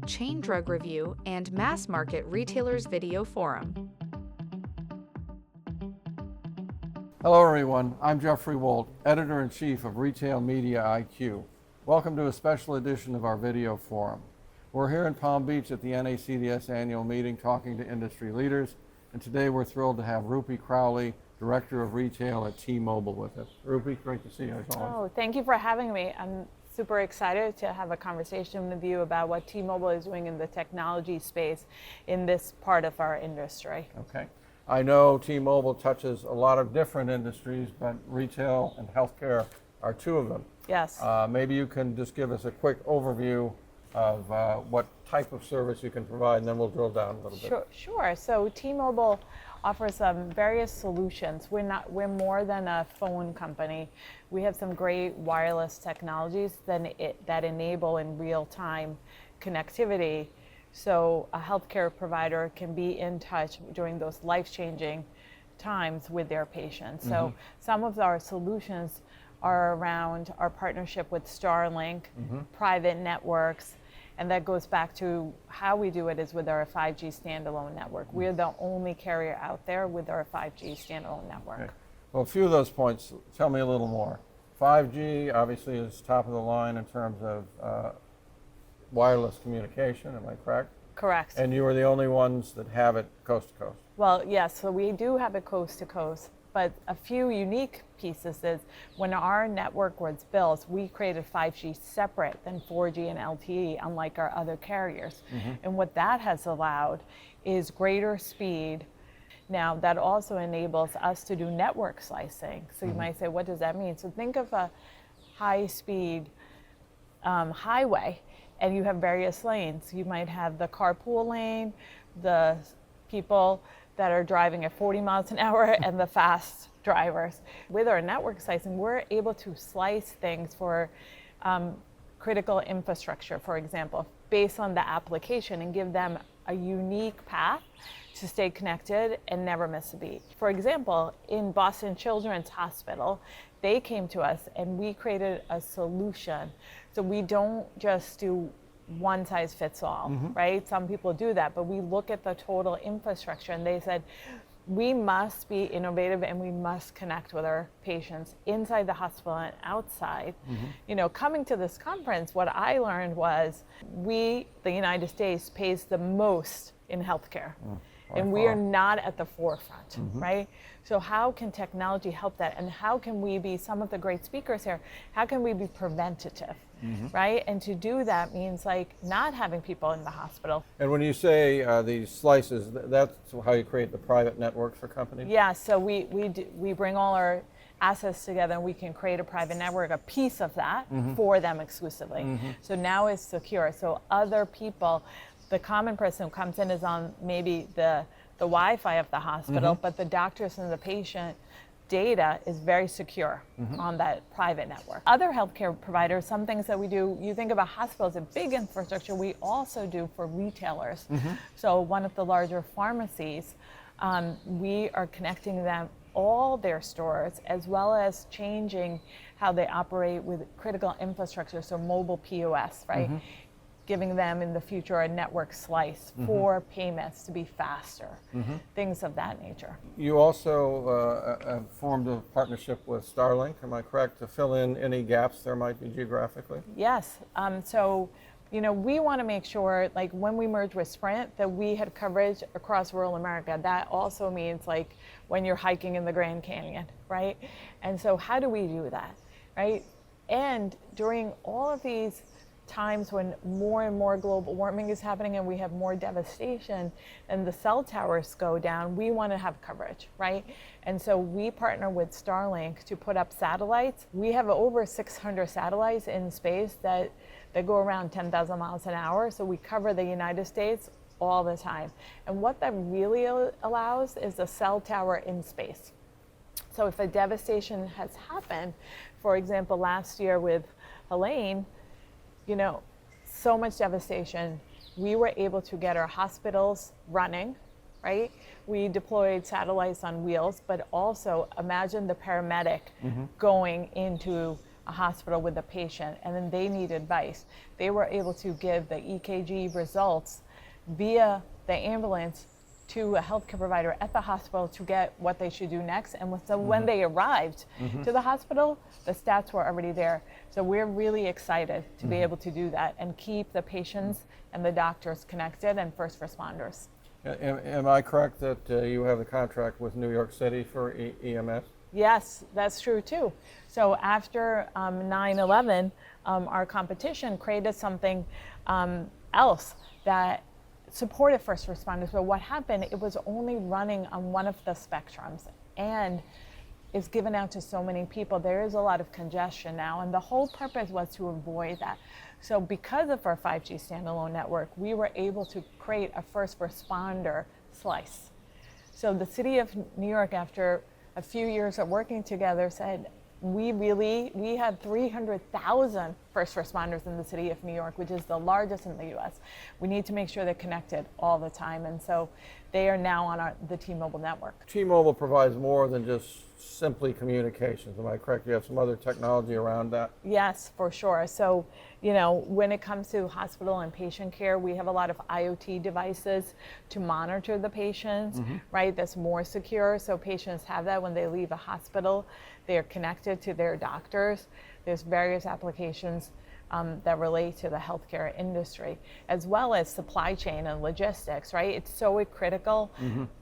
Chain Drug Review and Mass Market Retailers Video Forum. Hello everyone, I'm Jeffrey Wolt, Editor-in-Chief of Retail Media IQ. Welcome to a special edition of our video forum. We're here in Palm Beach at the NACDS annual meeting talking to industry leaders, and today we're thrilled to have Roopi Crowley, Director of Retail at T-Mobile with us. Roopi, great to see you as always. Oh, thank you for having me. I'm super excited to have a conversation with you about what T-Mobile is doing in the technology space in this part of our industry. Okay. I know T-Mobile touches a lot of different industries, but retail and healthcare are two of them. Yes. Maybe you can just give us a quick overview of what type of service you can provide, and then we'll drill down a little bit. Sure. So T-Mobile offers various solutions. We're more than a phone company. We have some great wireless technologies that enable in real-time connectivity. So a healthcare provider can be in touch during those life-changing times with their patients. So some of our solutions are around our partnership with Starlink, private networks, and that goes back to how we do it is with our 5G standalone network. We're the only carrier out there with our 5G standalone network. Okay. Well, a few of those points, tell me a little more. 5G obviously is top of the line in terms of wireless communication, am I correct? Correct. And you are the only ones that have it coast to coast. Well, yes, so we do have it coast to coast, but a few unique pieces is when our network was built, we created 5G separate than 4G and LTE, unlike our other carriers. And what that has allowed is greater speed. Now, that also enables us to do network slicing. So you might say, what does that mean? So think of a high-speed highway, and you have various lanes. You might have the carpool lane, the people that are driving at 40 miles an hour, and the fast drivers. With our network slicing, we're able to slice things for critical infrastructure, for example, based on the application and give them a unique path to stay connected and never miss a beat. For example, in Boston Children's Hospital, they came to us and we created a solution. So we don't just do one size fits all, right? Some people do that, but we look at the total infrastructure and they said, we must be innovative and we must connect with our patients inside the hospital and outside. You know, coming to this conference, what I learned was the United States, pays the most in healthcare. And we are not at the forefront, right? So how can technology help that? And how can we be, some of the great speakers here, how can we be preventative, right? And to do that means like not having people in the hospital. And when you say these slices, that's how you create the private networks for companies? Yeah, so we bring all our assets together and we can create a private network, a piece of that for them exclusively. So now it's secure. So other people, the common person who comes in is on maybe the Wi-Fi of the hospital, but the doctors and the patient data is very secure on that private network. Other healthcare providers, some things that we do, you think about hospitals, a big infrastructure, we also do for retailers. So one of the larger pharmacies, we are connecting them all their stores, as well as changing how they operate with critical infrastructure, so mobile POS, right? Giving them in the future a network slice for payments to be faster, things of that nature. You also have formed a partnership with Starlink, am I correct, to fill in any gaps there might be geographically? Yes, so you know, we want to make sure, like when we merged with Sprint, that we had coverage across rural America. That also means like when you're hiking in the Grand Canyon, right? And so how do we do that, right? And during all of these times when more and more global warming is happening and we have more devastation and the cell towers go down, we want to have coverage, right? And so we partner with Starlink to put up satellites. We have over 600 satellites in space that go around 10,000 miles an hour. So we cover the United States all the time. And what that really allows is a cell tower in space. So if a devastation has happened, for example, last year with Helene, you know, so much devastation, we were able to get our hospitals running, right? We deployed satellites on wheels, but also imagine the paramedic going into a hospital with a patient and then they need advice, they were able to give the EKG results via the ambulance to a healthcare provider at the hospital to get what they should do next. And so when they arrived to the hospital, the stats were already there. So we're really excited to be able to do that and keep the patients and the doctors connected and first responders. Am I correct that you have a contract with New York City for EMS? Yes, that's true too. So after 9/11, our competition created something else that supported first responders. But what happened, it was only running on one of the spectrums and is given out to so many people. There is a lot of congestion now, and the whole purpose was to avoid that. So because of our 5G standalone network, we were able to create a first responder slice. So the city of New York, after a few years of working together, said, we had 300,000 first responders in the city of New York, which is the largest in the US. We need to make sure they're connected all the time. And so they are now on the T-Mobile network. T-Mobile provides more than just simply communications. Am I correct? You have some other technology around that? Yes, for sure. So, you know, when it comes to hospital and patient care, we have a lot of IoT devices to monitor the patients, right? That's more secure. So patients have that when they leave a hospital. They are connected to their doctors. There's various applications that relate to the healthcare industry, as well as supply chain and logistics, right? It's so critical.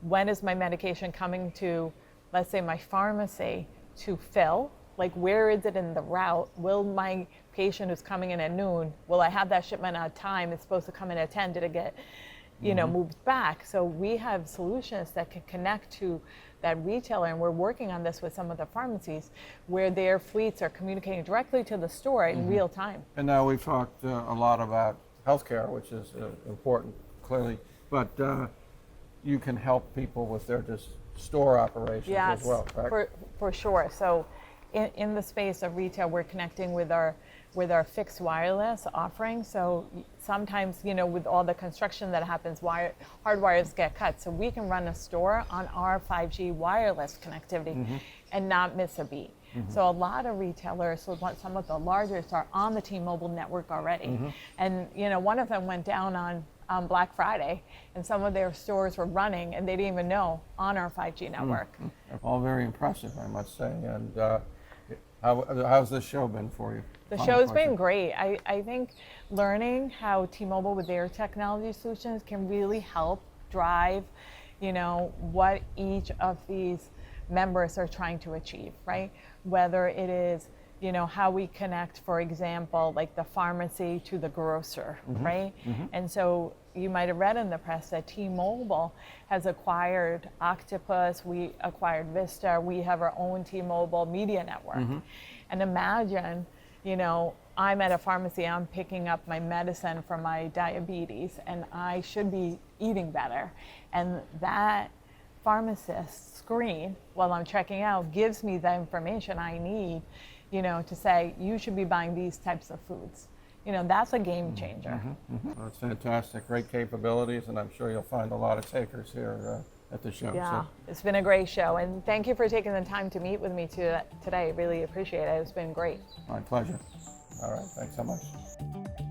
When is my medication coming to, let's say, my pharmacy to fill? Like, where is it in the route? Will my patient who's coming in at noon, will I have that shipment on time? It's supposed to come in at 10. Did it get, you know, moved back? So we have solutions that can connect to that retailer, and we're working on this with some of the pharmacies where their fleets are communicating directly to the store in real time. And now we've talked a lot about healthcare, which is important, clearly, but you can help people with their just store operations as well, correct? For sure. So in the space of retail, we're connecting with our fixed wireless offering. So sometimes, you know, with all the construction that happens, hard wires get cut. So we can run a store on our 5G wireless connectivity and not miss a beat. So a lot of retailers, so some of the largest, are on the T-Mobile network already. And, you know, one of them went down on Black Friday, and some of their stores were running, and they didn't even know, on our 5G network. All very impressive, I must say. And how's this show been for you? The show's been great. I think learning how T-Mobile with their technology solutions can really help drive, you know, what each of these members are trying to achieve, right? Whether it is, you know, how we connect, for example, like the pharmacy to the grocer, right? And so you might have read in the press that T-Mobile has acquired Octopus, we acquired Vista, we have our own T-Mobile media network. And imagine, you know, I'm at a pharmacy, I'm picking up my medicine for my diabetes, and I should be eating better. And that pharmacist screen, while I'm checking out, gives me the information I need, you know, to say, you should be buying these types of foods. You know, that's a game changer. That's fantastic, great capabilities, and I'm sure you'll find a lot of takers here at the show. Yeah, So. it's been a great show, and thank you for taking the time to meet with me today. Really appreciate it. It's been great. My pleasure. All right, thanks so much.